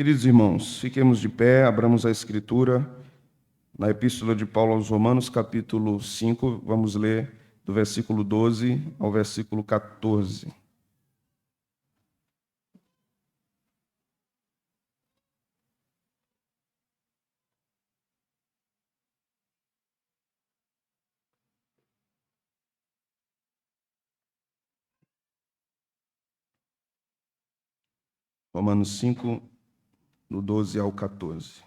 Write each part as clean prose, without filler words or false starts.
Queridos irmãos, fiquemos de pé, abramos a Escritura na Epístola de Paulo aos Romanos, capítulo 5, vamos ler do versículo 12 ao versículo 14. Romanos 5, do 12 ao 14.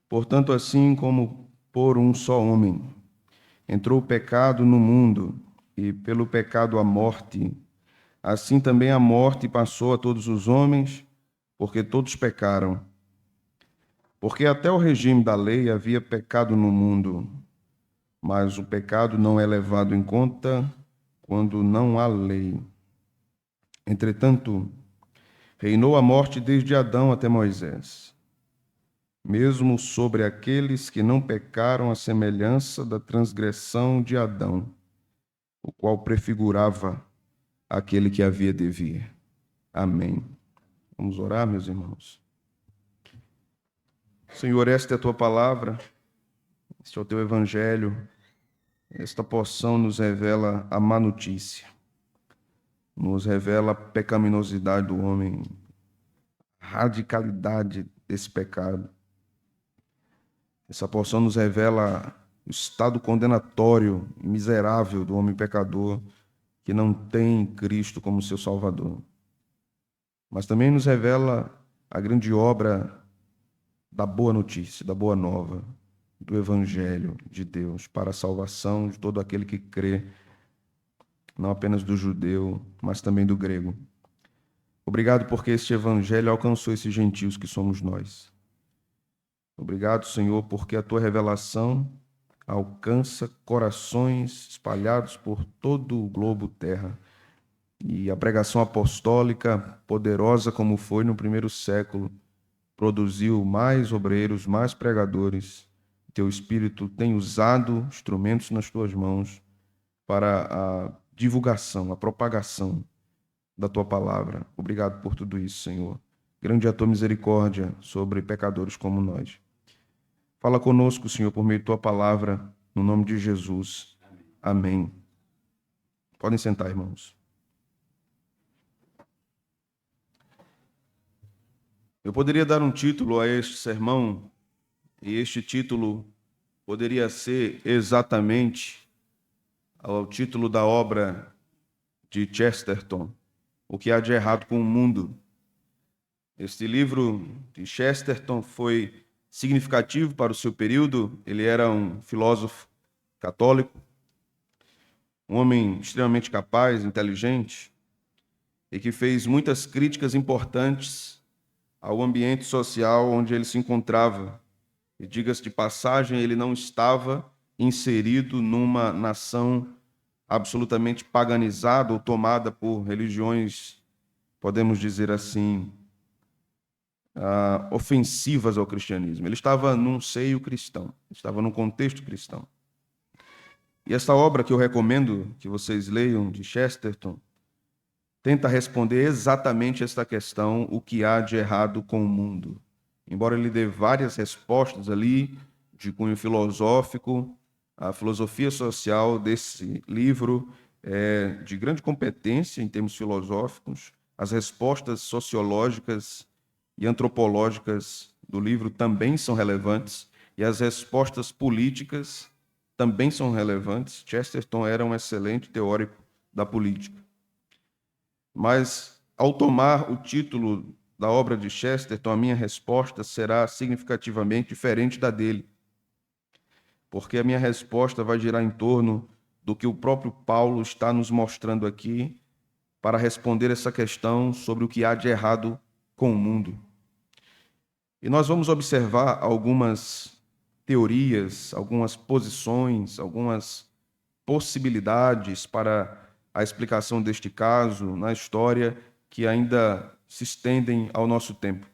Portanto, assim como por um só homem entrou o pecado no mundo, e pelo pecado a morte, assim também a morte passou a todos os homens, porque todos pecaram. Porque até o regime da lei havia pecado no mundo, mas o pecado não é levado em conta quando não há lei. Entretanto, reinou a morte desde Adão até Moisés, mesmo sobre aqueles que não pecaram à semelhança da transgressão de Adão, o qual prefigurava aquele que havia de vir. Amém. Vamos orar, meus irmãos. Senhor, esta é a tua palavra, este é o teu evangelho. Esta porção nos revela a má notícia, nos revela a pecaminosidade do homem, a radicalidade desse pecado. Essa porção nos revela o estado condenatório e miserável do homem pecador que não tem Cristo como seu Salvador. Mas também nos revela a grande obra da boa notícia, da boa nova, do Evangelho de Deus para a salvação de todo aquele que crê, não apenas do judeu, mas também do grego. Obrigado porque este Evangelho alcançou esses gentios que somos nós. Obrigado, Senhor, porque a tua revelação alcança corações espalhados por todo o globo terra. E a pregação apostólica, poderosa como foi no primeiro século, produziu mais obreiros, mais pregadores. Teu Espírito tem usado instrumentos nas tuas mãos para a divulgação, a propagação da tua palavra. Obrigado por tudo isso, Senhor. Grande é a tua misericórdia sobre pecadores como nós. Fala conosco, Senhor, por meio de tua palavra, no nome de Jesus. Amém. Podem sentar, irmãos. Eu poderia dar um título a este sermão, e este título poderia ser exatamente ao título da obra de Chesterton, O que há de errado com o mundo. Este livro de Chesterton foi significativo para o seu período. Ele era um filósofo católico, um homem extremamente capaz, inteligente, e que fez muitas críticas importantes ao ambiente social onde ele se encontrava. E, diga-se de passagem, ele não estava inserido numa nação absolutamente paganizada ou tomada por religiões, podemos dizer assim, ofensivas ao cristianismo. Ele estava num seio cristão, estava num contexto cristão. E esta obra que eu recomendo que vocês leiam, de Chesterton, tenta responder exatamente esta questão: o que há de errado com o mundo? Embora ele dê várias respostas ali, de cunho filosófico, a filosofia social desse livro é de grande competência em termos filosóficos. As respostas sociológicas e antropológicas do livro também são relevantes, e as respostas políticas também são relevantes. Chesterton era um excelente teórico da política. Mas, ao tomar o título da obra de Chesterton, a minha resposta será significativamente diferente da dele, porque a minha resposta vai girar em torno do que o próprio Paulo está nos mostrando aqui para responder essa questão sobre o que há de errado com o mundo. E nós vamos observar algumas teorias, algumas posições, algumas possibilidades para a explicação deste caso na história que ainda se estendem ao nosso tempo.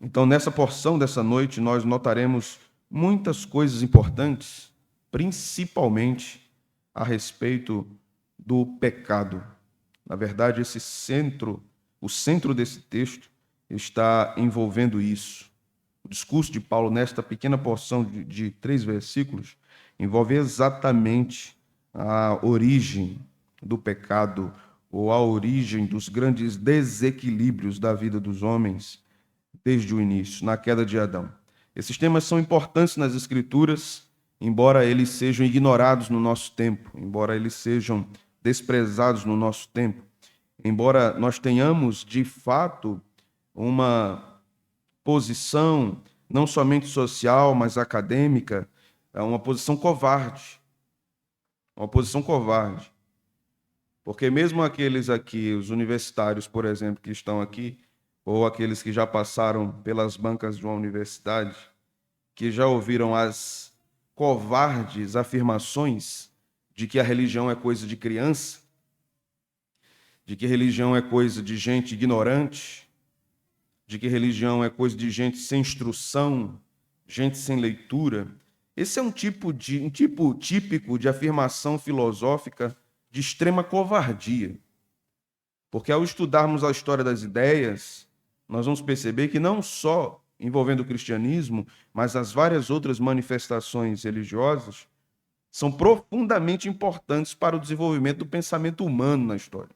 Então, nessa porção dessa noite, nós notaremos muitas coisas importantes, principalmente a respeito do pecado. Na verdade, o centro desse texto está envolvendo isso. O discurso de Paulo, nesta pequena porção de 3 versículos, envolve exatamente a origem do pecado, ou a origem dos grandes desequilíbrios da vida dos homens desde o início, na queda de Adão. Esses temas são importantes nas Escrituras, embora eles sejam ignorados no nosso tempo, embora eles sejam desprezados no nosso tempo, embora nós tenhamos, de fato, uma posição não somente social, mas acadêmica, é uma posição covarde. Uma posição covarde. Porque mesmo aqueles aqui, os universitários, por exemplo, que estão aqui, ou aqueles que já passaram pelas bancas de uma universidade, que já ouviram as covardes afirmações de que a religião é coisa de criança, de que religião é coisa de gente ignorante, de que religião é coisa de gente sem instrução, gente sem leitura. Esse é um tipo típico de afirmação filosófica de extrema covardia. Porque ao estudarmos a história das ideias, nós vamos perceber que não só envolvendo o cristianismo, mas as várias outras manifestações religiosas são profundamente importantes para o desenvolvimento do pensamento humano na história.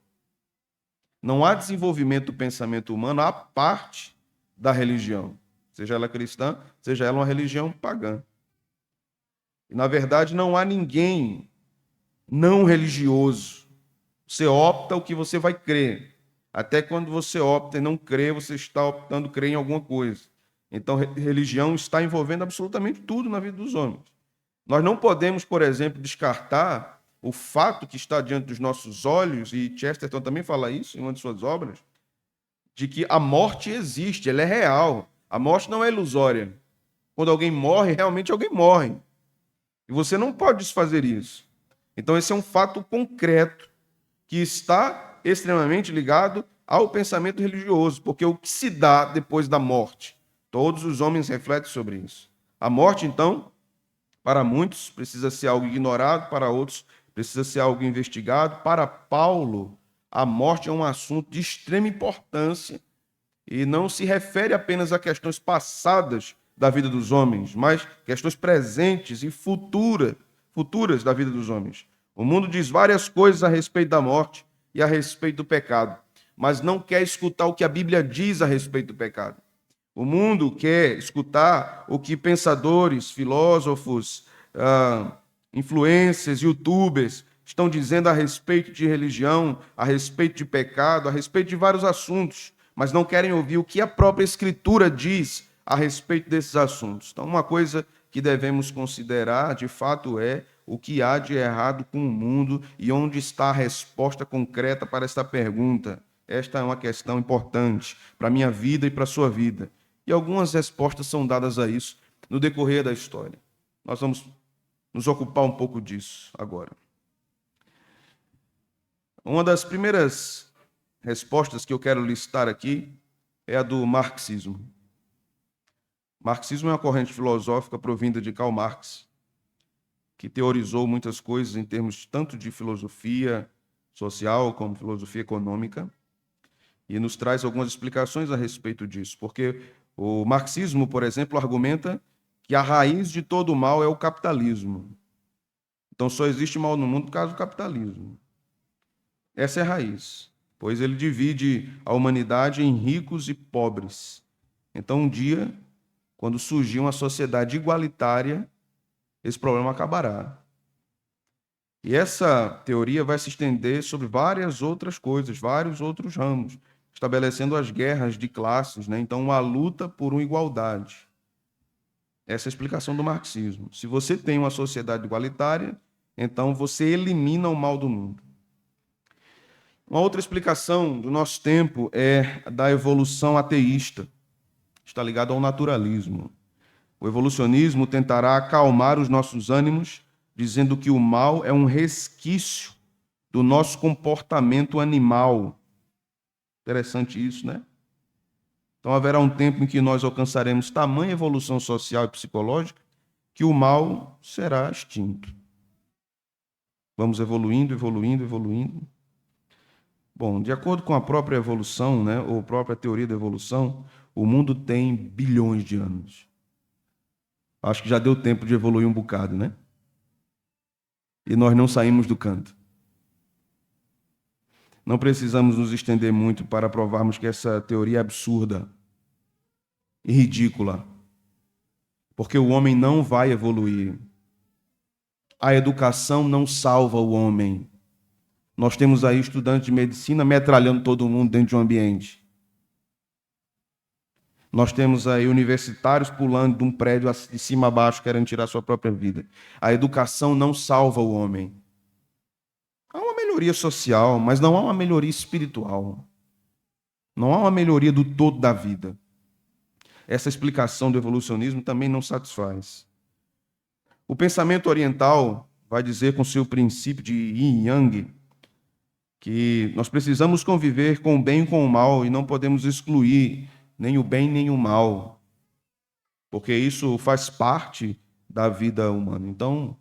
Não há desenvolvimento do pensamento humano à parte da religião, seja ela cristã, seja ela uma religião pagã. E, na verdade, não há ninguém não religioso. Você opta o que você vai crer. Até quando você opta em não crer, você está optando crer em alguma coisa. Então, religião está envolvendo absolutamente tudo na vida dos homens. Nós não podemos, por exemplo, descartar o fato que está diante dos nossos olhos, e Chesterton também fala isso em uma de suas obras, de que a morte existe, ela é real. A morte não é ilusória. Quando alguém morre, realmente alguém morre. E você não pode desfazer isso. Então, esse é um fato concreto que está extremamente ligado ao pensamento religioso, porque o que se dá depois da morte? Todos os homens refletem sobre isso. A morte, então, para muitos, precisa ser algo ignorado, para outros, precisa ser algo investigado. Para Paulo, a morte é um assunto de extrema importância e não se refere apenas a questões passadas da vida dos homens, mas questões presentes e futuras da vida dos homens. O mundo diz várias coisas a respeito da morte e a respeito do pecado, mas não quer escutar o que a Bíblia diz a respeito do pecado. O mundo quer escutar o que pensadores, filósofos, influencers, youtubers estão dizendo a respeito de religião, a respeito de pecado, a respeito de vários assuntos, mas não querem ouvir o que a própria Escritura diz a respeito desses assuntos. Então, uma coisa que devemos considerar, de fato, é o que há de errado com o mundo e onde está a resposta concreta para esta pergunta. Esta é uma questão importante para a minha vida e para a sua vida. E algumas respostas são dadas a isso no decorrer da história. Nós vamos nos ocupar um pouco disso agora. Uma das primeiras respostas que eu quero listar aqui é a do marxismo. O marxismo é uma corrente filosófica provinda de Karl Marx, que teorizou muitas coisas em termos tanto de filosofia social como filosofia econômica, e nos traz algumas explicações a respeito disso, porque o marxismo, por exemplo, argumenta que a raiz de todo o mal é o capitalismo. Então só existe mal no mundo por causa do capitalismo. Essa é a raiz, pois ele divide a humanidade em ricos e pobres. Então um dia, quando surgir uma sociedade igualitária, esse problema acabará. E essa teoria vai se estender sobre várias outras coisas, vários outros ramos, estabelecendo as guerras de classes, né? Então, uma luta por uma igualdade. Essa é a explicação do marxismo. Se você tem uma sociedade igualitária, então você elimina o mal do mundo. Uma outra explicação do nosso tempo é da evolução ateísta. Está ligada ao naturalismo. O evolucionismo tentará acalmar os nossos ânimos, dizendo que o mal é um resquício do nosso comportamento animal. Interessante isso, né? Então haverá um tempo em que nós alcançaremos tamanha evolução social e psicológica que o mal será extinto. Vamos evoluindo, evoluindo, evoluindo. Bom, de acordo com a própria evolução, né, ou a própria teoria da evolução, o mundo tem bilhões de anos. Acho que já deu tempo de evoluir um bocado, né? E nós não saímos do canto. Não precisamos nos estender muito para provarmos que essa teoria é absurda e ridícula, porque o homem não vai evoluir. A educação não salva o homem. Nós temos aí estudantes de medicina metralhando todo mundo dentro de um ambiente. Nós temos aí universitários pulando de um prédio de cima a baixo, querendo tirar sua própria vida. A educação não salva o homem. Há uma melhoria social, mas não há uma melhoria espiritual. Não há uma melhoria do todo da vida. Essa explicação do evolucionismo também não satisfaz. O pensamento oriental vai dizer, com seu princípio de yin e yang, que nós precisamos conviver com o bem e com o mal e não podemos excluir nem o bem nem o mal, porque isso faz parte da vida humana. Então,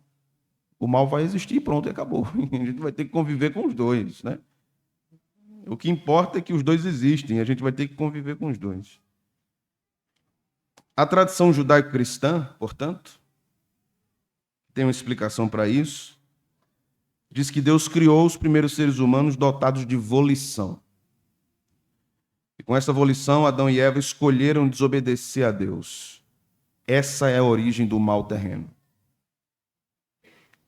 o mal vai existir, pronto, e acabou. A gente vai ter que conviver com os dois, né? O que importa é que os dois existem, a gente vai ter que conviver com os dois. A tradição judaico-cristã, portanto, tem uma explicação para isso. Diz que Deus criou os primeiros seres humanos dotados de volição. E com essa volição, Adão e Eva escolheram desobedecer a Deus. Essa é a origem do mal terreno.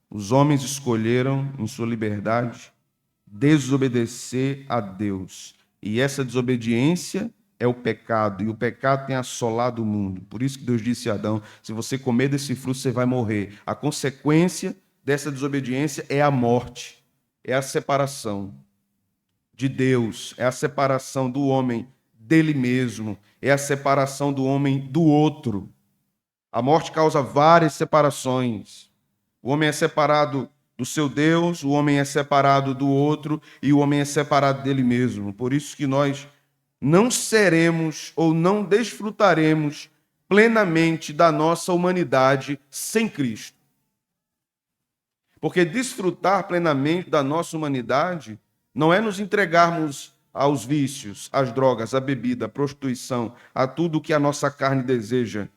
Os homens escolheram, em sua liberdade, desobedecer a Deus. E essa desobediência é o pecado, e o pecado tem assolado o mundo. Por isso que Deus disse a Adão, se você comer desse fruto, você vai morrer. A consequência dessa desobediência é a morte, é a separação de Deus, é a separação do homem dele mesmo, é a separação do homem do outro. A morte causa várias separações. O homem é separado do seu Deus, o homem é separado do outro e o homem é separado dele mesmo. Por isso que nós não seremos ou não desfrutaremos plenamente da nossa humanidade sem Cristo. Porque desfrutar plenamente da nossa humanidade não é nos entregarmos aos vícios, às drogas, à bebida, à prostituição, a tudo que a nossa carne deseja.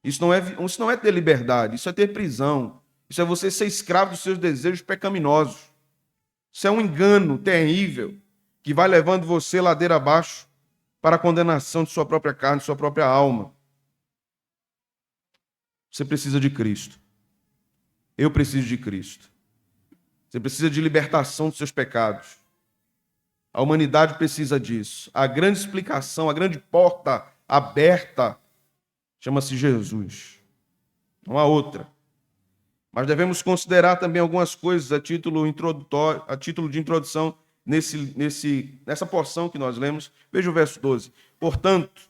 Isso não é ter liberdade, isso é ter prisão. Isso é você ser escravo dos seus desejos pecaminosos. Isso é um engano terrível que vai levando você ladeira abaixo para a condenação de sua própria carne, de sua própria alma. Você precisa de Cristo. Eu preciso de Cristo. Você precisa de libertação dos seus pecados. A humanidade precisa disso. A grande explicação, a grande porta aberta chama-se Jesus. Não há outra. Mas devemos considerar também algumas coisas a título introdutório, a título de introdução nessa porção que nós lemos. Veja o verso 12. Portanto,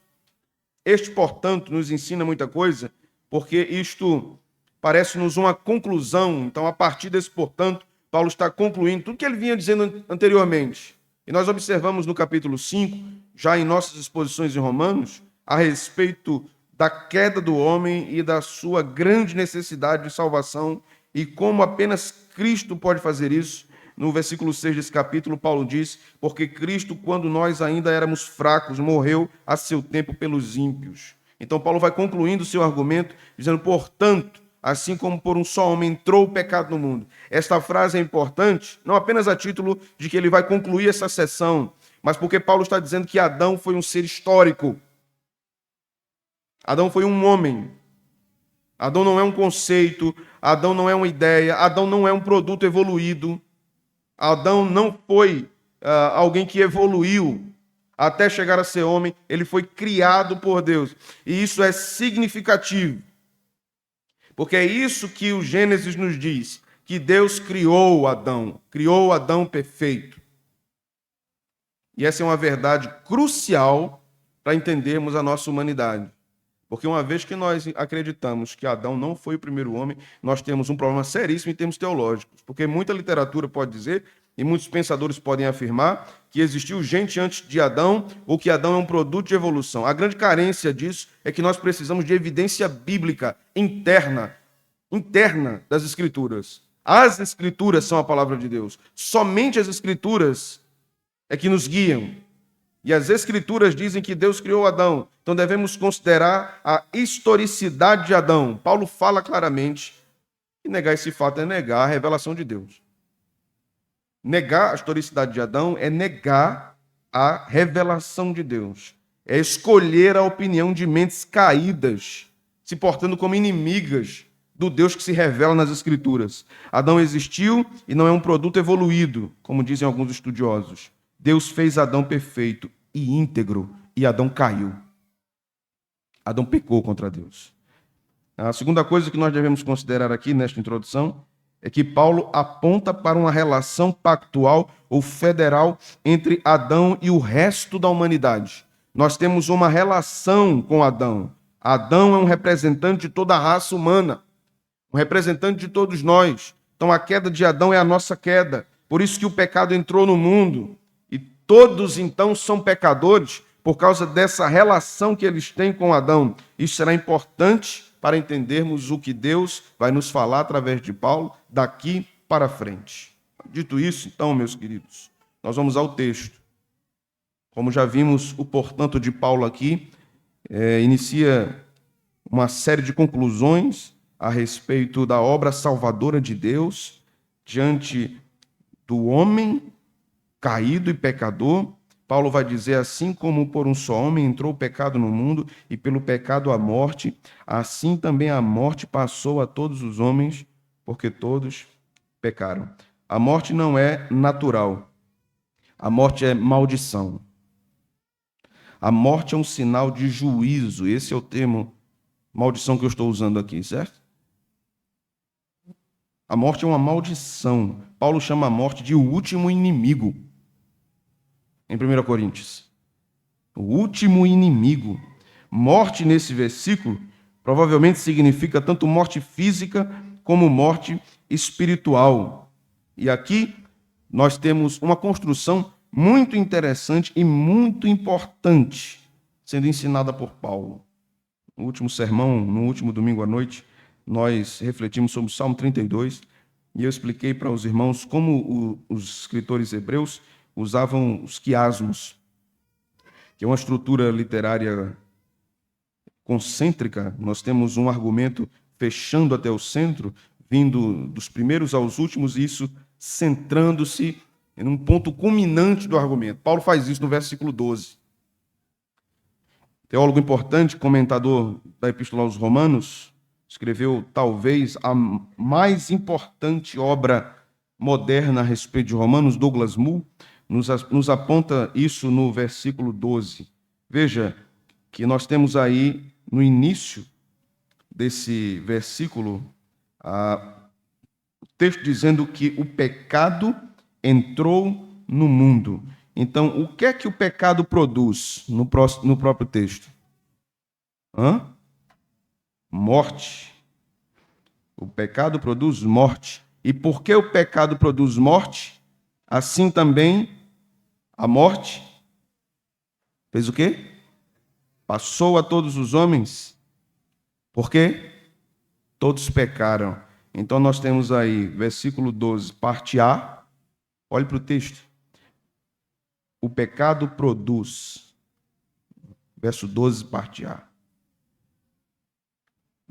nos ensina muita coisa, porque isto parece-nos uma conclusão. Então, a partir desse portanto, Paulo está concluindo tudo que ele vinha dizendo anteriormente. E nós observamos no capítulo 5, já em nossas exposições em Romanos, a respeito da queda do homem e da sua grande necessidade de salvação e como apenas Cristo pode fazer isso. No versículo 6 desse capítulo, Paulo diz, porque Cristo, quando nós ainda éramos fracos, morreu a seu tempo pelos ímpios. Então, Paulo vai concluindo o seu argumento, dizendo, portanto, assim como por um só homem entrou o pecado no mundo. Esta frase é importante, não apenas a título de que ele vai concluir essa sessão, mas porque Paulo está dizendo que Adão foi um ser histórico. Adão foi um homem. Adão não é um conceito, Adão não é uma ideia, Adão não é um produto evoluído. Adão não foi alguém que evoluiu até chegar a ser homem, ele foi criado por Deus. E isso é significativo. Porque é isso que o Gênesis nos diz, que Deus criou Adão perfeito. E essa é uma verdade crucial para entendermos a nossa humanidade. Porque uma vez que nós acreditamos que Adão não foi o primeiro homem, nós temos um problema seríssimo em termos teológicos. Porque muita literatura pode dizer, e muitos pensadores podem afirmar, que existiu gente antes de Adão, ou que Adão é um produto de evolução. A grande carência disso é que nós precisamos de evidência bíblica interna das Escrituras. As Escrituras são a palavra de Deus. Somente as Escrituras é que nos guiam. E as Escrituras dizem que Deus criou Adão. Então devemos considerar a historicidade de Adão. Paulo fala claramente que negar esse fato é negar a revelação de Deus. Negar a historicidade de Adão é negar a revelação de Deus. É escolher a opinião de mentes caídas, se portando como inimigas do Deus que se revela nas Escrituras. Adão existiu e não é um produto evoluído, como dizem alguns estudiosos. Deus fez Adão perfeito e íntegro, e Adão caiu. Adão pecou contra Deus. A segunda coisa que nós devemos considerar aqui nesta introdução é que Paulo aponta para uma relação pactual ou federal entre Adão e o resto da humanidade. Nós temos uma relação com Adão. Adão é um representante de toda a raça humana, um representante de todos nós. Então a queda de Adão é a nossa queda. Por isso que o pecado entrou no mundo. E todos então são pecadores por causa dessa relação que eles têm com Adão. Isso será importante para entendermos o que Deus vai nos falar através de Paulo daqui para frente. Dito isso, então, meus queridos, nós vamos ao texto. Como já vimos, o portanto de Paulo aqui inicia uma série de conclusões a respeito da obra salvadora de Deus diante do homem caído e pecador. Paulo vai dizer: assim como por um só homem entrou o pecado no mundo, e pelo pecado a morte, assim também a morte passou a todos os homens, porque todos pecaram. A morte não é natural. A morte é maldição. A morte é um sinal de juízo. Esse é o termo maldição que eu estou usando aqui, certo? A morte é uma maldição. Paulo chama a morte de o último inimigo. Em 1 Coríntios. O último inimigo. Morte nesse versículo provavelmente significa tanto morte física como morte espiritual. E aqui nós temos uma construção muito interessante e muito importante sendo ensinada por Paulo. No último sermão, no último domingo à noite, nós refletimos sobre o Salmo 32 e eu expliquei para os irmãos como os escritores hebreus usavam os quiasmos, que é uma estrutura literária concêntrica. Nós temos um argumento fechando até o centro, vindo dos primeiros aos últimos, e isso centrando-se em um ponto culminante do argumento. Paulo faz isso no versículo 12. Teólogo importante, comentador da Epístola aos Romanos, escreveu talvez a mais importante obra moderna a respeito de Romanos, Douglas Moo, nos aponta isso no versículo 12. Veja que nós temos aí, no início desse versículo, o texto dizendo que o pecado entrou no mundo. Então, o que é que o pecado produz no próprio texto? Morte. O pecado produz morte. E por que o pecado produz morte? Assim também a morte fez o quê? Passou a todos os homens. Por quê? Todos pecaram. Então nós temos aí, versículo 12, parte A. Olhe para o texto. O pecado produz. Verso 12, parte A.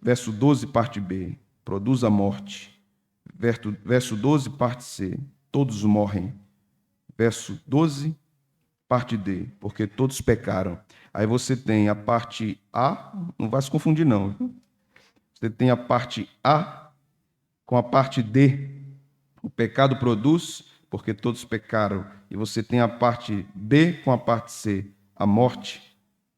Verso 12, parte B. Produz a morte. Verso 12, parte C. Todos morrem. Verso 12, parte D. Porque todos pecaram. Aí você tem a parte A. Não vai se confundir, não. Você tem a parte A com a parte D. O pecado produz porque todos pecaram. E você tem a parte B com a parte C. A morte,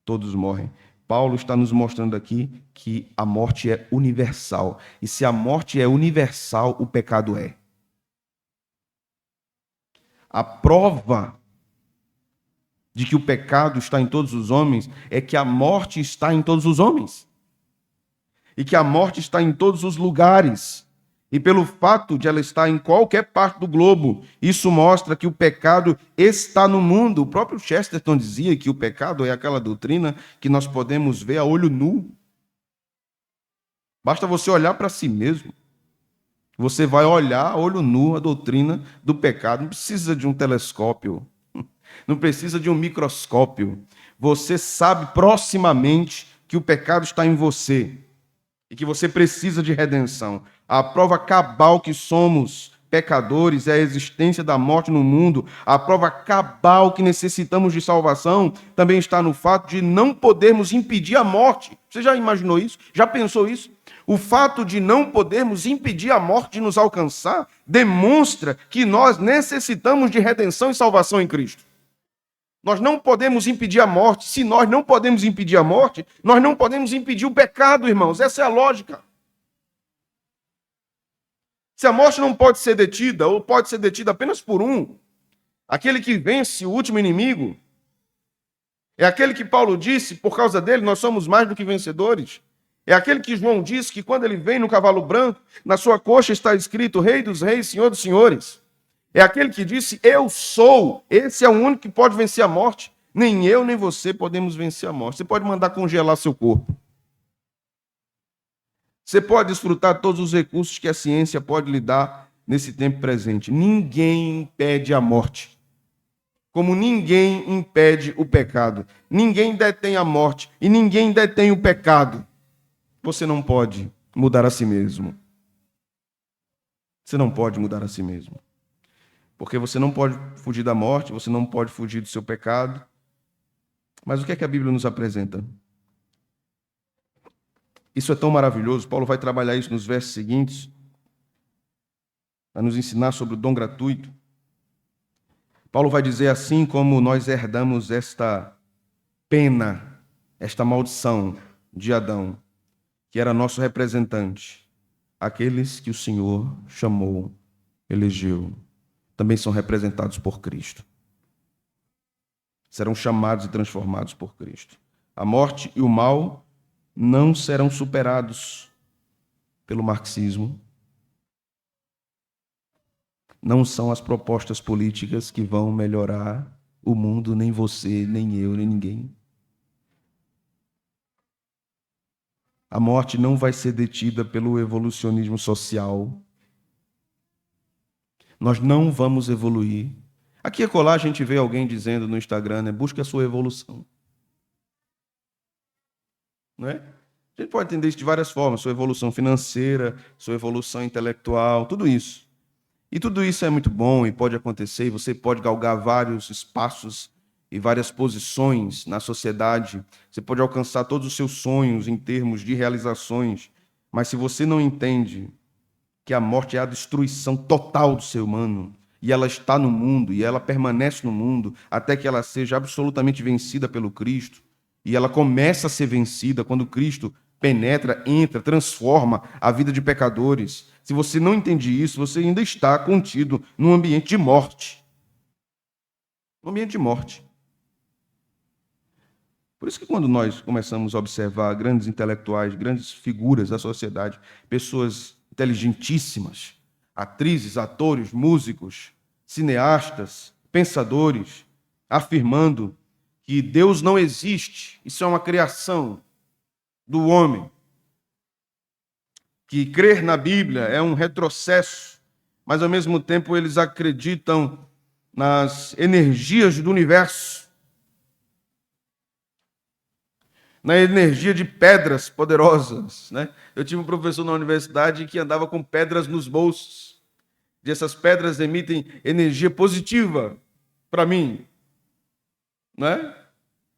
todos morrem. Paulo está nos mostrando aqui que a morte é universal. E se a morte é universal, o pecado é. A prova de que o pecado está em todos os homens é que a morte está em todos os homens. E que a morte está em todos os lugares. E pelo fato de ela estar em qualquer parte do globo, isso mostra que o pecado está no mundo. O próprio Chesterton dizia que o pecado é aquela doutrina que nós podemos ver a olho nu. Basta você olhar para si mesmo. Você vai olhar, olho nu, a doutrina do pecado. Não precisa de um telescópio, não precisa de um microscópio. Você sabe proximamente que o pecado está em você e que você precisa de redenção. A prova cabal que somos pecadores é a existência da morte no mundo. A prova cabal que necessitamos de salvação também está no fato de não podermos impedir a morte. Você já imaginou isso? Já pensou isso? O fato de não podermos impedir a morte de nos alcançar demonstra que nós necessitamos de redenção e salvação em Cristo. Nós não podemos impedir a morte. Se nós não podemos impedir a morte, nós não podemos impedir o pecado, irmãos. Essa é a lógica. Se a morte não pode ser detida, ou pode ser detida apenas por um, aquele que vence o último inimigo, é aquele que Paulo disse, por causa dele nós somos mais do que vencedores. É aquele que João disse que quando ele vem no cavalo branco, na sua coxa está escrito Rei dos Reis, Senhor dos Senhores. É aquele que disse, eu sou. Esse é o único que pode vencer a morte. Nem eu, nem você podemos vencer a morte. Você pode mandar congelar seu corpo. Você pode desfrutar todos os recursos que a ciência pode lhe dar nesse tempo presente. Ninguém impede a morte. Como ninguém impede o pecado. Ninguém detém a morte e ninguém detém o pecado. Você não pode mudar a si mesmo. Você não pode mudar a si mesmo. Porque você não pode fugir da morte, você não pode fugir do seu pecado. Mas o que é que a Bíblia nos apresenta? Isso é tão maravilhoso. Paulo vai trabalhar isso nos versos seguintes, para nos ensinar sobre o dom gratuito. Paulo vai dizer assim como nós herdamos esta pena, esta maldição de Adão, que era nosso representante. Aqueles que o Senhor chamou, elegeu, também são representados por Cristo. Serão chamados e transformados por Cristo. A morte e o mal não serão superados pelo marxismo. Não são as propostas políticas que vão melhorar o mundo, nem você, nem eu, nem ninguém. A morte não vai ser detida pelo evolucionismo social. Nós não vamos evoluir. Aqui e acolá a gente vê alguém dizendo no Instagram, né, busque a sua evolução. Não é? A gente pode entender isso de várias formas, sua evolução financeira, sua evolução intelectual, tudo isso. E tudo isso é muito bom e pode acontecer, e você pode galgar vários espaços e várias posições na sociedade. Você pode alcançar todos os seus sonhos em termos de realizações, mas se você não entende que a morte é a destruição total do ser humano, e ela está no mundo, e ela permanece no mundo, até que ela seja absolutamente vencida pelo Cristo, e ela começa a ser vencida quando Cristo penetra, entra, transforma a vida de pecadores. Se você não entende isso, você ainda está contido num ambiente de morte. Um ambiente de morte. Por isso que quando nós começamos a observar grandes intelectuais, grandes figuras da sociedade, pessoas inteligentíssimas, atrizes, atores, músicos, cineastas, pensadores, afirmando que Deus não existe, isso é uma criação do homem, que crer na Bíblia é um retrocesso, mas ao mesmo tempo eles acreditam nas energias do universo, na energia de pedras poderosas, né? Eu tive um professor na universidade que andava com pedras nos bolsos, e essas pedras emitem energia positiva para mim, né?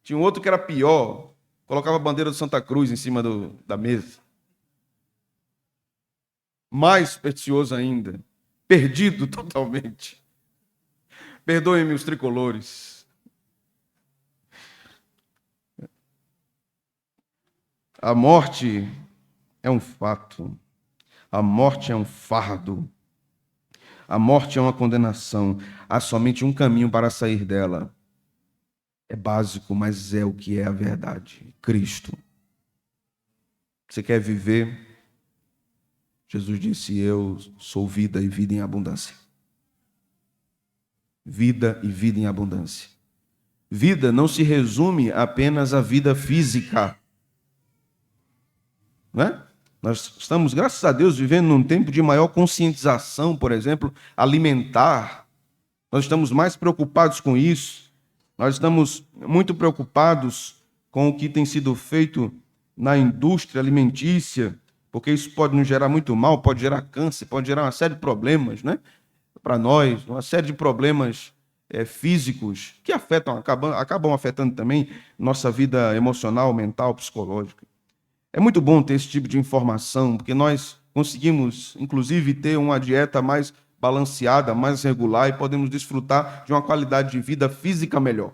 Tinha um outro que era pior, colocava a bandeira do Santa Cruz em cima da mesa. Mais supersticioso ainda, perdido totalmente. Perdoem-me os tricolores. A morte é um fato. A morte é um fardo. A morte é uma condenação. Há somente um caminho para sair dela. É básico, mas é o que é a verdade. Cristo. Você quer viver? Jesus disse, eu sou vida e vida em abundância. Vida e vida em abundância. Vida não se resume apenas à vida física. Não é? Nós estamos, graças a Deus, vivendo num tempo de maior conscientização, por exemplo, alimentar. Nós estamos mais preocupados com isso. Nós estamos muito preocupados com o que tem sido feito na indústria alimentícia, porque isso pode nos gerar muito mal, pode gerar câncer, pode gerar uma série de problemas, né? Para nós, uma série de problemas físicos que acabam afetando também nossa vida emocional, mental, psicológica. É muito bom ter esse tipo de informação, porque nós conseguimos, inclusive, ter uma dieta mais balanceada, mais regular e podemos desfrutar de uma qualidade de vida física melhor.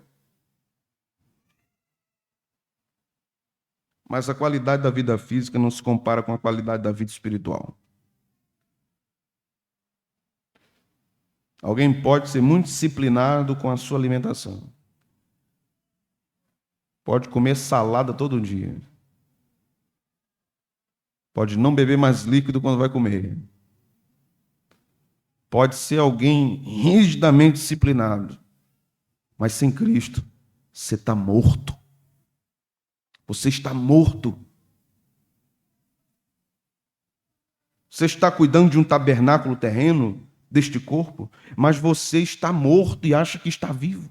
Mas a qualidade da vida física não se compara com a qualidade da vida espiritual. Alguém pode ser muito disciplinado com a sua alimentação. Pode comer salada todo dia. Pode não beber mais líquido quando vai comer. Pode ser alguém rigidamente disciplinado. Mas sem Cristo, você está morto. Você está morto. Você está cuidando de um tabernáculo terreno deste corpo, mas você está morto e acha que está vivo.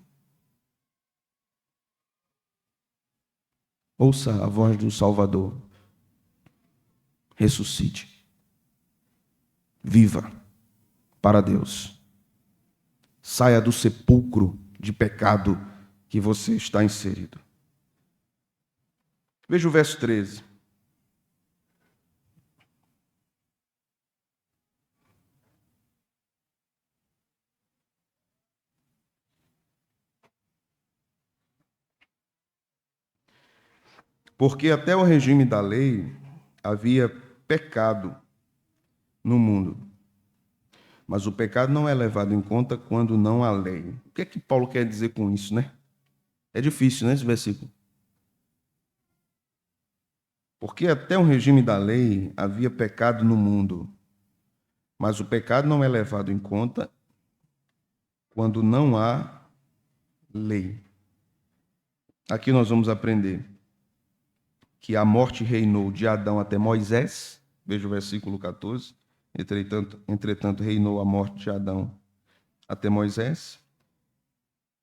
Ouça a voz do Salvador. Ressuscite. Viva para Deus. Saia do sepulcro de pecado que você está inserido. Veja o verso 13. Porque até o regime da lei havia pecado no mundo. Mas o pecado não é levado em conta quando não há lei. O que é que Paulo quer dizer com isso, né? É difícil, né, esse versículo? Porque até o regime da lei havia pecado no mundo. Mas o pecado não é levado em conta quando não há lei. Aqui nós vamos aprender que a morte reinou de Adão até Moisés. Veja o versículo 14. Entretanto, reinou a morte de Adão até Moisés.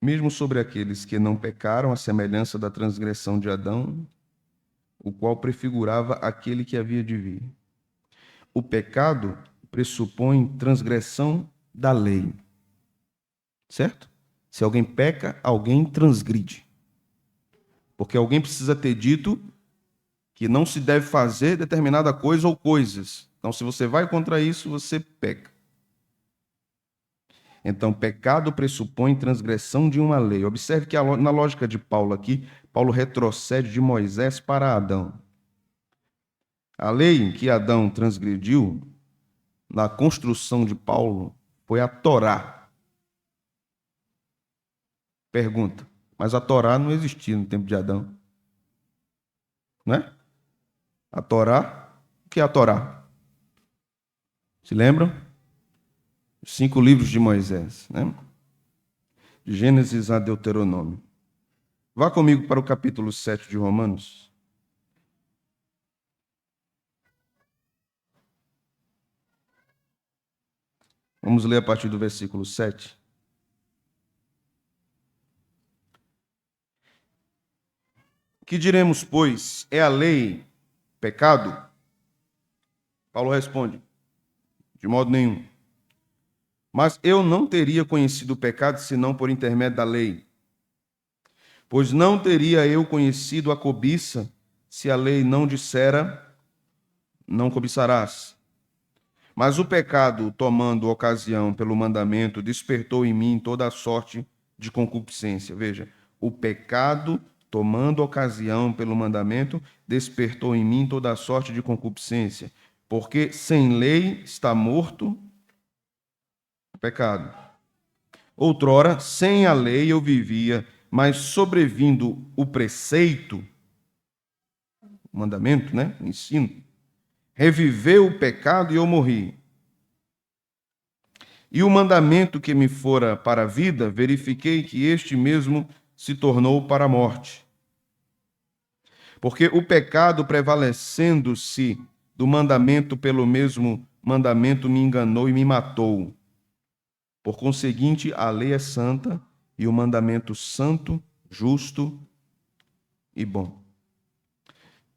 Mesmo sobre aqueles que não pecaram, a semelhança da transgressão de Adão, o qual prefigurava aquele que havia de vir. O pecado pressupõe transgressão da lei. Certo? Se alguém peca, alguém transgride. Porque alguém precisa ter dito que não se deve fazer determinada coisa ou coisas. Então, se você vai contra isso, você peca. Então, pecado pressupõe transgressão de uma lei. Observe que na lógica de Paulo aqui, Paulo retrocede de Moisés para Adão. A lei que Adão transgrediu, na construção de Paulo, foi a Torá. Pergunta, mas a Torá não existia no tempo de Adão. Né? A Torá, o que é a Torá? Se lembram? Os 5 livros de Moisés, né? De Gênesis a Deuteronômio. Vá comigo para o capítulo 7 de Romanos. Vamos ler a partir do versículo 7. Que diremos, pois, é a lei pecado? Paulo responde, de modo nenhum. Mas eu não teria conhecido o pecado senão por intermédio da lei. Pois não teria eu conhecido a cobiça se a lei não dissera, não cobiçarás. Mas o pecado, tomando ocasião pelo mandamento, despertou em mim toda a sorte de concupiscência. Veja, o pecado, tomando ocasião pelo mandamento, despertou em mim toda a sorte de concupiscência. Porque sem lei está morto o pecado. Outrora, sem a lei eu vivia, mas sobrevindo o preceito, o mandamento, né? O ensino, reviveu o pecado e eu morri. E o mandamento que me fora para a vida, verifiquei que este mesmo se tornou para a morte. Porque o pecado, prevalecendo-se do mandamento pelo mesmo mandamento me enganou e me matou. Por conseguinte, a lei é santa e o mandamento santo, justo e bom.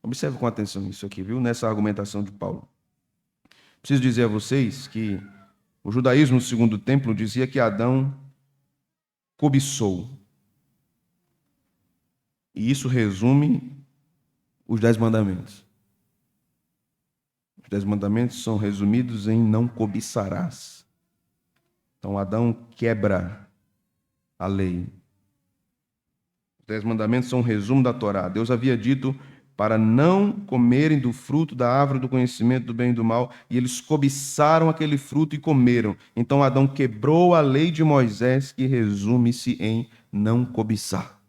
Observe com atenção isso aqui, viu? Nessa argumentação de Paulo. Preciso dizer a vocês que o judaísmo, segundo o templo, dizia que Adão cobiçou. E isso resume os 10 mandamentos. Os 10 mandamentos são resumidos em não cobiçarás. Então Adão quebra a lei. Os 10 mandamentos são um resumo da Torá. Deus havia dito para não comerem do fruto da árvore do conhecimento do bem e do mal, e eles cobiçaram aquele fruto e comeram. Então Adão quebrou a lei de Moisés, que resume-se em não cobiçar.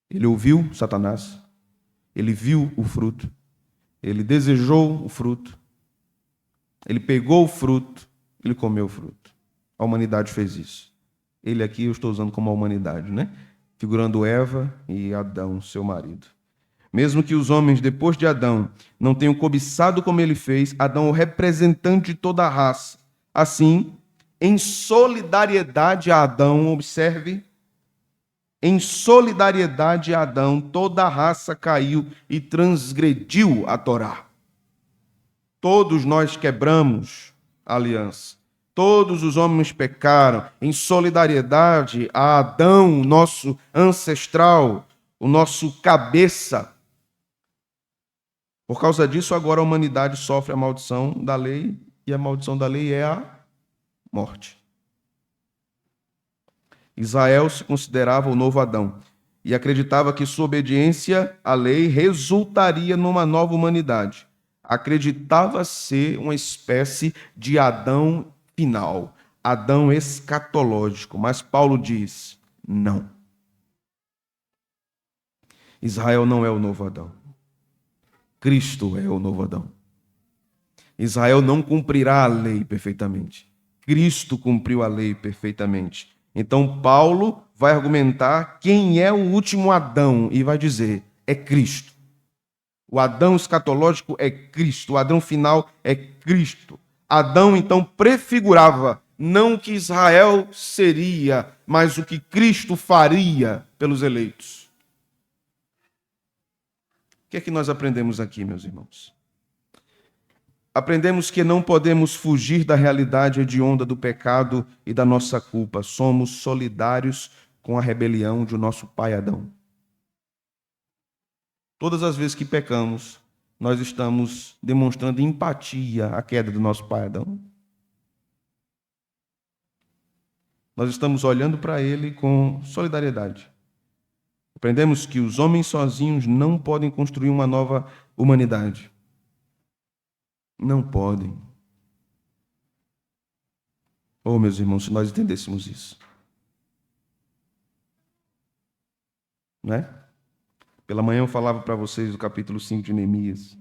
Ele ouviu Satanás, ele viu o fruto, ele desejou o fruto, ele pegou o fruto, ele comeu o fruto. A humanidade fez isso. Ele aqui eu estou usando como a humanidade, né? Figurando Eva e Adão, seu marido. Mesmo que os homens, depois de Adão, não tenham cobiçado como ele fez, Adão é o representante de toda a raça. Assim, em solidariedade a Adão, observe, em solidariedade a Adão, toda a raça caiu e transgrediu a Torá. Todos nós quebramos a aliança. Todos os homens pecaram em solidariedade a Adão, nosso ancestral, o nosso cabeça. Por causa disso, agora a humanidade sofre a maldição da lei, e a maldição da lei é a morte. Israel se considerava o novo Adão e acreditava que sua obediência à lei resultaria numa nova humanidade. Acreditava ser uma espécie de Adão final, Adão escatológico, mas Paulo diz, não. Israel não é o novo Adão. Cristo é o novo Adão. Israel não cumprirá a lei perfeitamente. Cristo cumpriu a lei perfeitamente. Então Paulo vai argumentar quem é o último Adão e vai dizer, é Cristo. O Adão escatológico é Cristo, o Adão final é Cristo. Adão, então, prefigurava não o que Israel seria, mas o que Cristo faria pelos eleitos. O que é que nós aprendemos aqui, meus irmãos? Aprendemos que não podemos fugir da realidade hedionda do pecado e da nossa culpa. Somos solidários com a rebelião de nosso pai Adão. Todas as vezes que pecamos, nós estamos demonstrando empatia à queda do nosso pai Adão. Nós estamos olhando para ele com solidariedade. Aprendemos que os homens sozinhos não podem construir uma nova humanidade. Não podem. Oh, meus irmãos, se nós entendêssemos isso. Não é? Pela manhã eu falava para vocês do capítulo 5 de Neemias.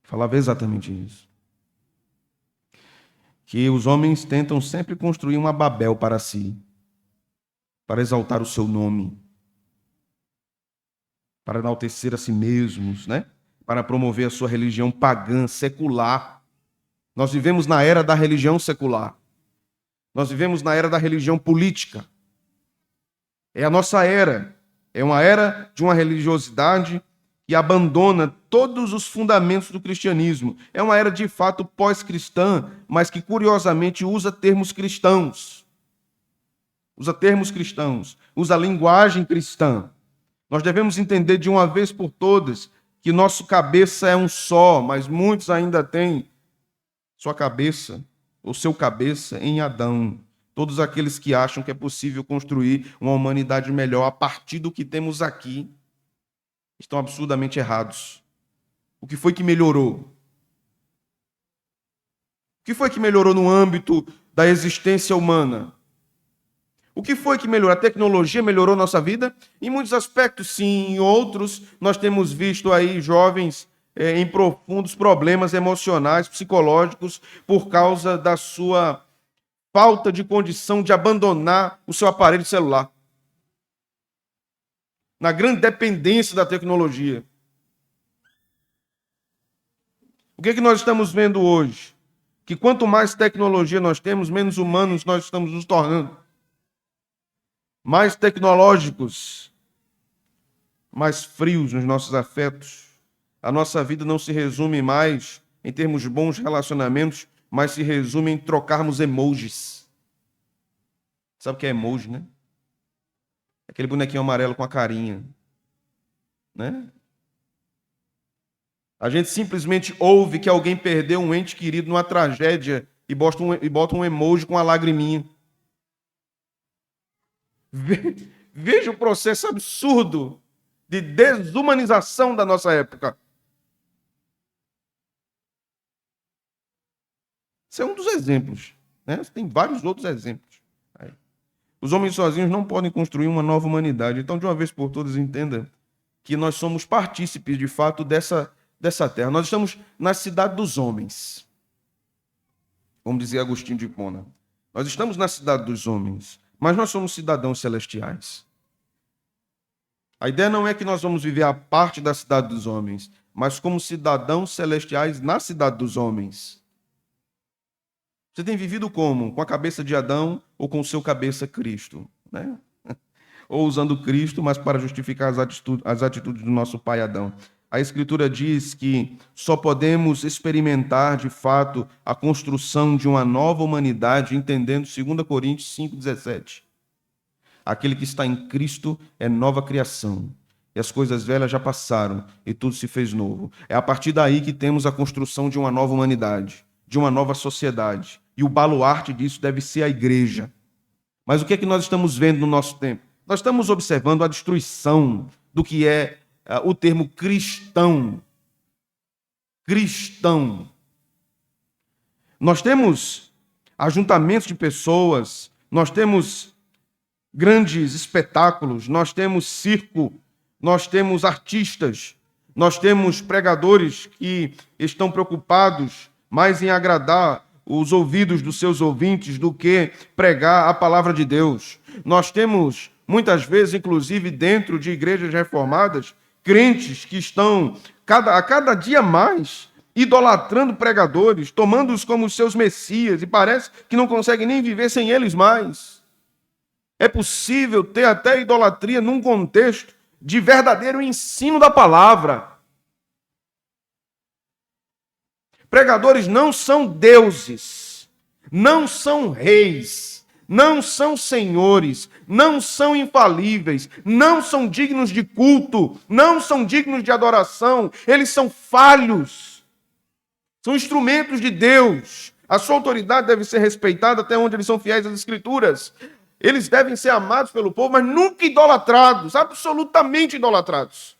Falava exatamente isso. Que os homens tentam sempre construir uma Babel para si, para exaltar o seu nome, para enaltecer a si mesmos, né? Para promover a sua religião pagã, secular. Nós vivemos na era da religião secular. Nós vivemos na era da religião política. É a nossa era. É uma era de uma religiosidade que abandona todos os fundamentos do cristianismo. É uma era de fato pós-cristã, mas que curiosamente usa termos cristãos. Usa termos cristãos, usa linguagem cristã. Nós devemos entender de uma vez por todas que nosso cabeça é um só, mas muitos ainda têm sua cabeça, ou seu cabeça, em Adão. Todos aqueles que acham que é possível construir uma humanidade melhor a partir do que temos aqui estão absurdamente errados. O que foi que melhorou? O que foi que melhorou no âmbito da existência humana? O que foi que melhorou? A tecnologia melhorou nossa vida? Em muitos aspectos, sim. Em outros, nós temos visto aí jovens em profundos problemas emocionais, psicológicos, por causa da sua falta de condição de abandonar o seu aparelho celular. Na grande dependência da tecnologia. O que é que nós estamos vendo hoje? Que quanto mais tecnologia nós temos, menos humanos nós estamos nos tornando. Mais tecnológicos, mais frios nos nossos afetos. A nossa vida não se resume mais em termos bons relacionamentos, mas se resume em trocarmos emojis. Sabe o que é emoji, né? Aquele bonequinho amarelo com a carinha, né? A gente simplesmente ouve que alguém perdeu um ente querido numa tragédia e bota um emoji com uma lagriminha. Veja o processo absurdo de desumanização da nossa época. Esse é um dos exemplos, né? Tem vários outros exemplos. Os homens sozinhos não podem construir uma nova humanidade. Então, de uma vez por todas, entenda que nós somos partícipes, de fato, dessa terra. Nós estamos na cidade dos homens. Como dizia Agostinho de Hipona. Nós estamos na cidade dos homens, mas nós somos cidadãos celestiais. A ideia não é que nós vamos viver a parte da cidade dos homens, mas como cidadãos celestiais na cidade dos homens. Você tem vivido como? Com a cabeça de Adão ou com o seu cabeça Cristo? Né? Ou usando Cristo, mas para justificar as atitudes do nosso pai Adão. A Escritura diz que só podemos experimentar, de fato, a construção de uma nova humanidade, entendendo 2 Coríntios 5,17. Aquele que está em Cristo é nova criação. E as coisas velhas já passaram e tudo se fez novo. É a partir daí que temos a construção de uma nova humanidade, de uma nova sociedade. E o baluarte disso deve ser a igreja. Mas o que é que nós estamos vendo no nosso tempo? Nós estamos observando a destruição do que é o termo cristão. Cristão. Nós temos ajuntamentos de pessoas, nós temos grandes espetáculos, nós temos circo, nós temos artistas, nós temos pregadores que estão preocupados mais em agradar os ouvidos dos seus ouvintes do que pregar a palavra de Deus. Nós temos, muitas vezes, inclusive dentro de igrejas reformadas, crentes que estão, a cada dia mais, idolatrando pregadores, tomando-os como seus messias, e parece que não conseguem nem viver sem eles mais. É possível ter até idolatria num contexto de verdadeiro ensino da palavra. Pregadores não são deuses, não são reis, não são senhores, não são infalíveis, não são dignos de culto, não são dignos de adoração, eles são falhos, são instrumentos de Deus. A sua autoridade deve ser respeitada até onde eles são fiéis às Escrituras. Eles devem ser amados pelo povo, mas nunca idolatrados, absolutamente idolatrados.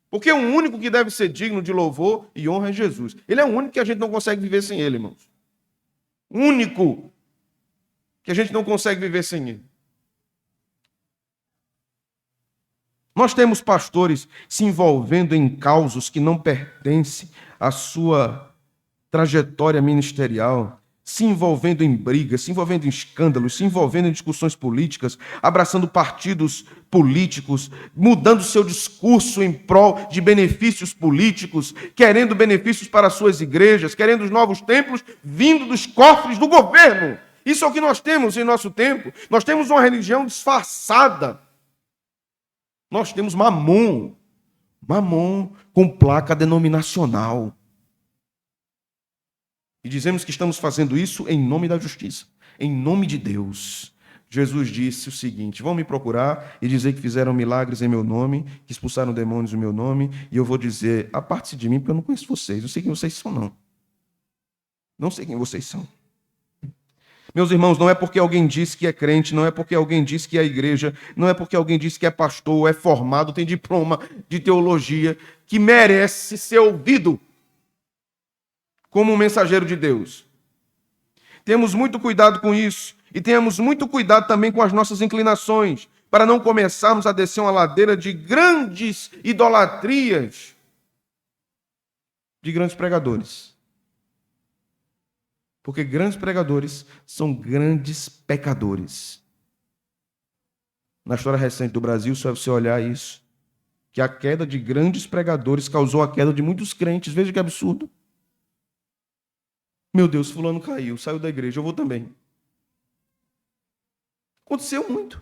Porque o único que deve ser digno de louvor e honra é Jesus. Ele é o único que a gente não consegue viver sem ele, irmãos. O único que a gente não consegue viver sem ele. Nós temos pastores se envolvendo em causos que não pertencem à sua trajetória ministerial, se envolvendo em brigas, se envolvendo em escândalos, se envolvendo em discussões políticas, abraçando partidos políticos, mudando seu discurso em prol de benefícios políticos, querendo benefícios para suas igrejas, querendo os novos templos vindo dos cofres do governo. Isso é o que nós temos em nosso tempo. Nós temos uma religião disfarçada. Nós temos mamon com placa denominacional. E dizemos que estamos fazendo isso em nome da justiça, em nome de Deus. Jesus disse o seguinte: vão me procurar e dizer que fizeram milagres em meu nome, que expulsaram demônios no meu nome, e eu vou dizer: aparte-se de mim, porque eu não conheço vocês, não sei quem vocês são, não. Não sei quem vocês são. Meus irmãos, não é porque alguém diz que é crente, não é porque alguém diz que é igreja, não é porque alguém diz que é pastor, é formado, tem diploma de teologia, que merece ser ouvido como um mensageiro de Deus. Temos muito cuidado com isso e tenhamos muito cuidado também com as nossas inclinações, para não começarmos a descer uma ladeira de grandes idolatrias de grandes pregadores. Porque grandes pregadores são grandes pecadores. Na história recente do Brasil, só é você olhar isso, que a queda de grandes pregadores causou a queda de muitos crentes. Veja que absurdo. Meu Deus, fulano caiu, saiu da igreja, eu vou também. Aconteceu muito.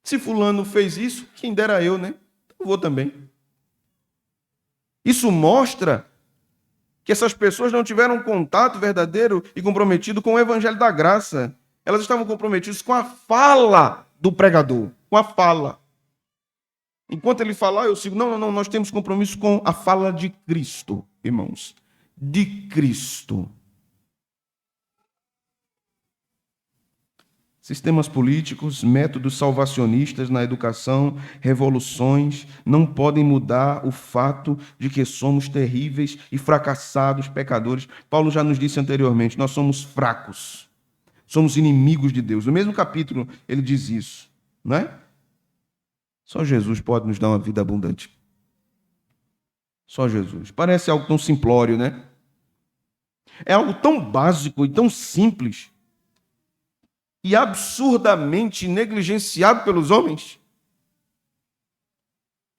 Se fulano fez isso, quem dera eu, né? Eu vou também. Isso mostra que essas pessoas não tiveram um contato verdadeiro e comprometido com o evangelho da graça. Elas estavam comprometidas com a fala do pregador, com a fala. Enquanto ele falar, eu sigo. Não, não, não, nós temos compromisso com a fala de Cristo, irmãos. De Cristo. Sistemas políticos, métodos salvacionistas na educação, revoluções, não podem mudar o fato de que somos terríveis e fracassados pecadores. Paulo já nos disse anteriormente, nós somos fracos, somos inimigos de Deus. No mesmo capítulo ele diz isso, não é? Só Jesus pode nos dar uma vida abundante. Só Jesus. Parece algo tão simplório, né? É algo tão básico e tão simples e absurdamente negligenciado pelos homens.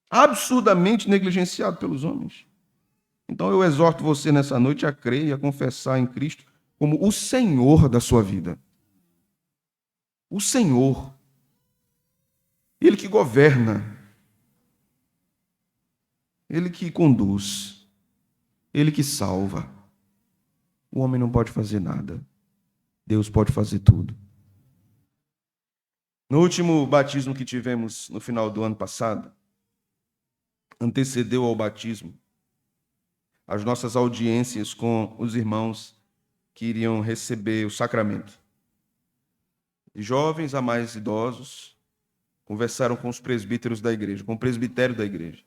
Absurdamente negligenciado pelos homens. Então eu exorto você nessa noite a crer e a confessar em Cristo como o Senhor da sua vida. O Senhor. Ele que governa. Ele que conduz. Ele que salva. O homem não pode fazer nada. Deus pode fazer tudo. No último batismo que tivemos no final do ano passado, antecedeu ao batismo as nossas audiências com os irmãos que iriam receber o sacramento. De jovens a mais idosos, conversaram com os presbíteros da igreja, com o presbitério da igreja.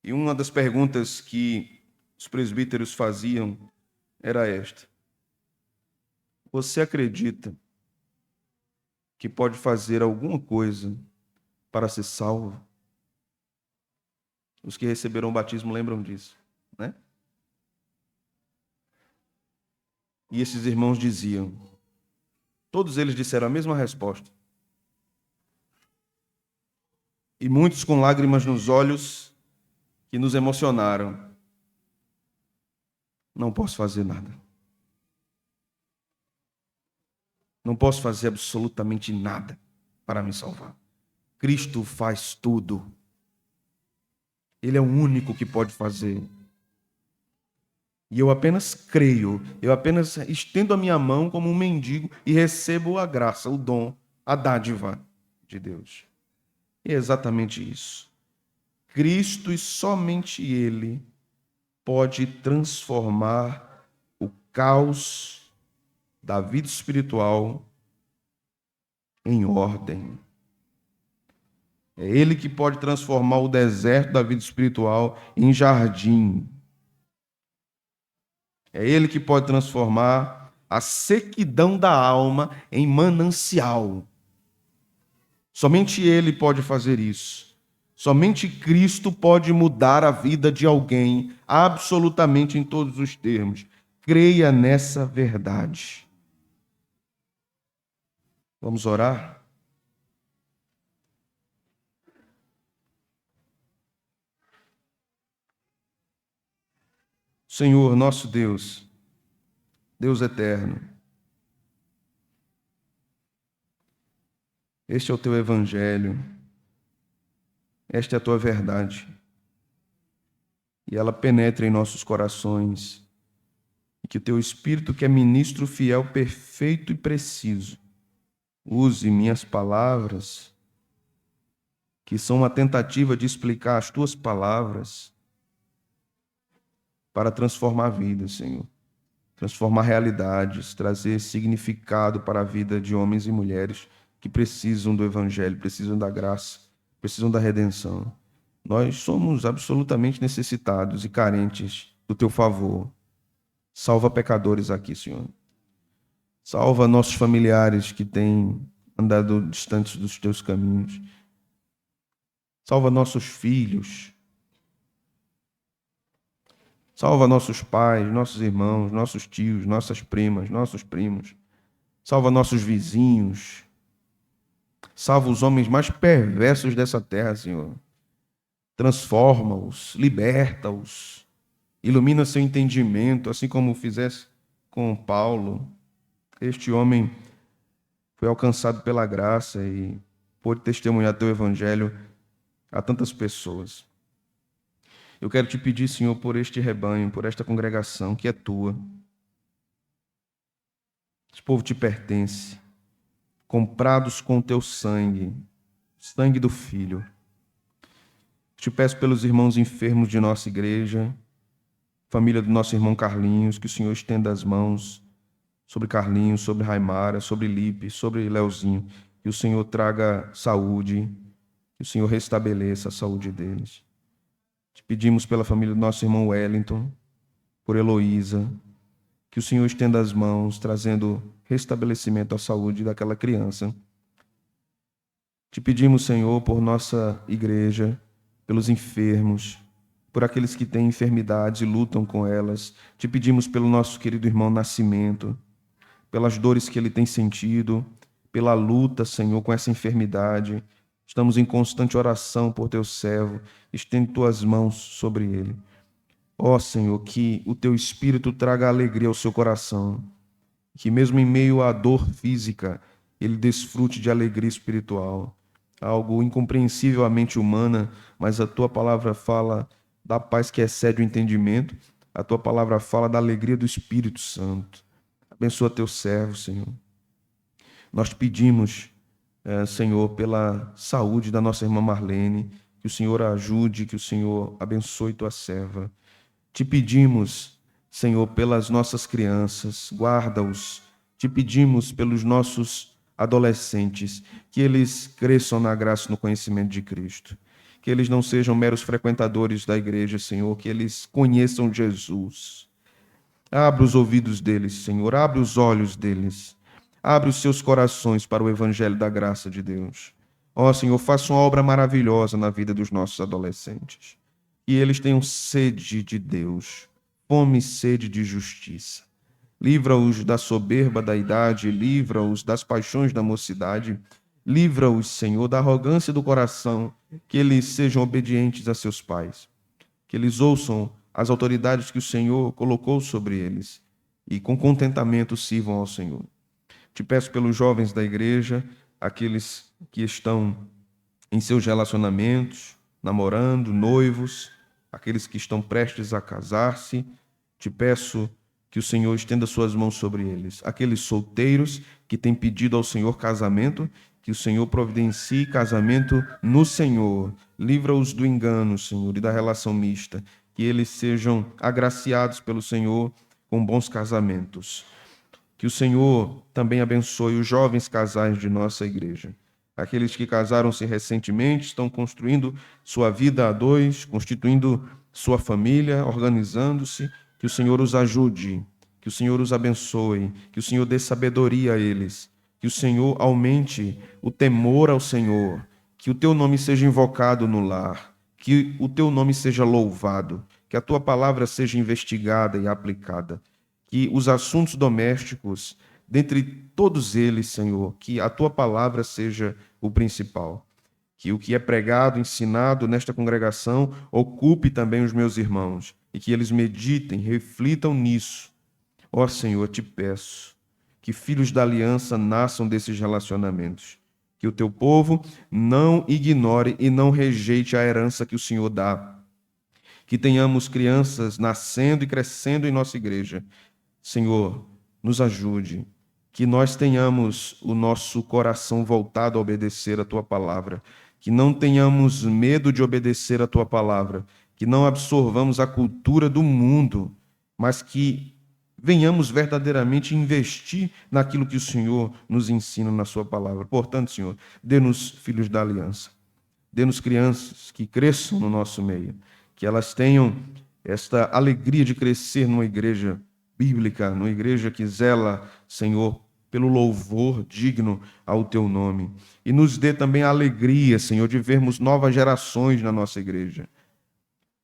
E uma das perguntas que os presbíteros faziam era esta: você acredita que pode fazer alguma coisa para ser salvo? Os que receberam o batismo lembram disso, né? E esses irmãos diziam, todos eles disseram a mesma resposta. E muitos com lágrimas nos olhos que nos emocionaram. Não posso fazer nada. Não posso fazer absolutamente nada para me salvar. Cristo faz tudo. Ele é o único que pode fazer. E eu apenas creio, eu apenas estendo a minha mão como um mendigo e recebo a graça, o dom, a dádiva de Deus. E é exatamente isso. Cristo e somente Ele pode transformar o caos da vida espiritual em ordem. É Ele que pode transformar o deserto da vida espiritual em jardim. É Ele que pode transformar a sequidão da alma em manancial. Somente Ele pode fazer isso. Somente Cristo pode mudar a vida de alguém, absolutamente em todos os termos. Creia nessa verdade. Vamos orar? Senhor, nosso Deus, Deus eterno, este é o teu evangelho, esta é a tua verdade, e ela penetra em nossos corações, e que o teu Espírito, que é ministro fiel, perfeito e preciso, use minhas palavras, que são uma tentativa de explicar as tuas palavras, para transformar vidas, Senhor. Transformar realidades, trazer significado para a vida de homens e mulheres que precisam do Evangelho, precisam da graça, precisam da redenção. Nós somos absolutamente necessitados e carentes do teu favor. Salva pecadores aqui, Senhor. Salva nossos familiares que têm andado distantes dos teus caminhos. Salva nossos filhos. Salva nossos pais, nossos irmãos, nossos tios, nossas primas, nossos primos. Salva nossos vizinhos. Salva os homens mais perversos dessa terra, Senhor. Transforma-os, liberta-os. ilumina seu entendimento, assim como fizesse com Paulo. Este homem foi alcançado pela graça e pôde testemunhar teu evangelho a tantas pessoas. Eu quero te pedir, Senhor, por este rebanho, por esta congregação que é tua. Esse povo te pertence, comprados com teu sangue, sangue do Filho. Te peço pelos irmãos enfermos de nossa igreja, família do nosso irmão Carlinhos, que o Senhor estenda as mãos sobre Carlinhos, sobre Raimara, sobre Lipe, sobre Leozinho, que o Senhor traga saúde, que o Senhor restabeleça a saúde deles. Te pedimos pela família do nosso irmão Wellington, por Heloísa, que o Senhor estenda as mãos, trazendo restabelecimento à saúde daquela criança. Te pedimos, Senhor, por nossa igreja, pelos enfermos, por aqueles que têm enfermidades e lutam com elas. Te pedimos pelo nosso querido irmão Nascimento, pelas dores que ele tem sentido, pela luta, Senhor, com essa enfermidade. Estamos em constante oração por teu servo. Estende tuas mãos sobre ele. Ó Senhor, que o teu Espírito traga alegria ao seu coração, que mesmo em meio à dor física, ele desfrute de alegria espiritual, algo incompreensivelmente humana, mas a tua palavra fala da paz que excede o entendimento, a tua palavra fala da alegria do Espírito Santo. Abençoa teu servo, Senhor. Nós te pedimos, Senhor, pela saúde da nossa irmã Marlene, que o Senhor a ajude, que o Senhor abençoe tua serva. Te pedimos, Senhor, pelas nossas crianças, guarda-os. Te pedimos pelos nossos adolescentes, que eles cresçam na graça e no conhecimento de Cristo. Que eles não sejam meros frequentadores da igreja, Senhor, que eles conheçam Jesus. Abre os ouvidos deles, Senhor, abre os olhos deles. Abre os seus corações para o evangelho da graça de Deus. Ó, Senhor, faça uma obra maravilhosa na vida dos nossos adolescentes. E eles tenham sede de Deus, fome e sede de justiça. Livra-os da soberba da idade, livra-os das paixões da mocidade, livra-os, Senhor, da arrogância do coração, que eles sejam obedientes a seus pais, que eles ouçam as autoridades que o Senhor colocou sobre eles e com contentamento sirvam ao Senhor. Te peço pelos jovens da igreja, aqueles que estão em seus relacionamentos, namorando, noivos, aqueles que estão prestes a casar-se, te peço que o Senhor estenda suas mãos sobre eles. Aqueles solteiros que têm pedido ao Senhor casamento, que o Senhor providencie casamento no Senhor. Livra-os do engano, Senhor, e da relação mista. Que eles sejam agraciados pelo Senhor com bons casamentos. Que o Senhor também abençoe os jovens casais de nossa igreja. Aqueles que casaram-se recentemente, estão construindo sua vida a dois, constituindo sua família, organizando-se. Que o Senhor os ajude, que o Senhor os abençoe, que o Senhor dê sabedoria a eles, que o Senhor aumente o temor ao Senhor, que o teu nome seja invocado no lar, que o teu nome seja louvado, que a tua palavra seja investigada e aplicada, que os assuntos domésticos, dentre todos eles, Senhor, que a tua palavra seja o principal. Que o que é pregado, ensinado nesta congregação ocupe também os meus irmãos e que eles meditem, reflitam nisso. Ó Senhor, te peço que filhos da aliança nasçam desses relacionamentos. Que o teu povo não ignore e não rejeite a herança que o Senhor dá. Que tenhamos crianças nascendo e crescendo em nossa igreja. Senhor, nos ajude. Que nós tenhamos o nosso coração voltado a obedecer a tua palavra. Que não tenhamos medo de obedecer a tua palavra. Que não absorvamos a cultura do mundo, mas que venhamos verdadeiramente investir naquilo que o Senhor nos ensina na sua palavra. Portanto, Senhor, dê-nos filhos da aliança. Dê-nos crianças que cresçam no nosso meio. Que elas tenham esta alegria de crescer numa igreja bíblica, numa igreja que zela, Senhor, pelo louvor digno ao teu nome. E nos dê também a alegria, Senhor, de vermos novas gerações na nossa igreja.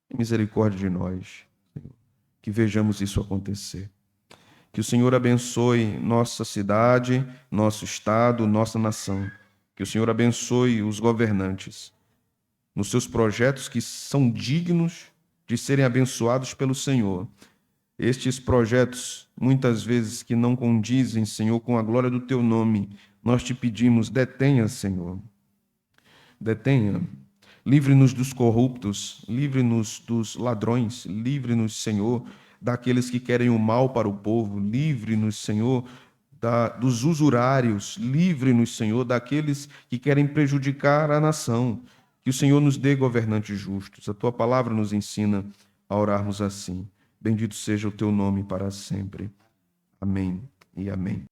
Tem misericórdia de nós, Senhor, que vejamos isso acontecer. Que o Senhor abençoe nossa cidade, nosso estado, nossa nação. Que o Senhor abençoe os governantes nos seus projetos que são dignos de serem abençoados pelo Senhor. Estes projetos, muitas vezes que não condizem, Senhor, com a glória do teu nome, nós te pedimos, detenha, Senhor. Detenha. Livre-nos dos corruptos, livre-nos dos ladrões, livre-nos, Senhor, daqueles que querem o mal para o povo, livre-nos, Senhor, dos usurários, livre-nos, Senhor, daqueles que querem prejudicar a nação. Que o Senhor nos dê governantes justos. A tua palavra nos ensina a orarmos assim. Bendito seja o teu nome para sempre. Amém e amém.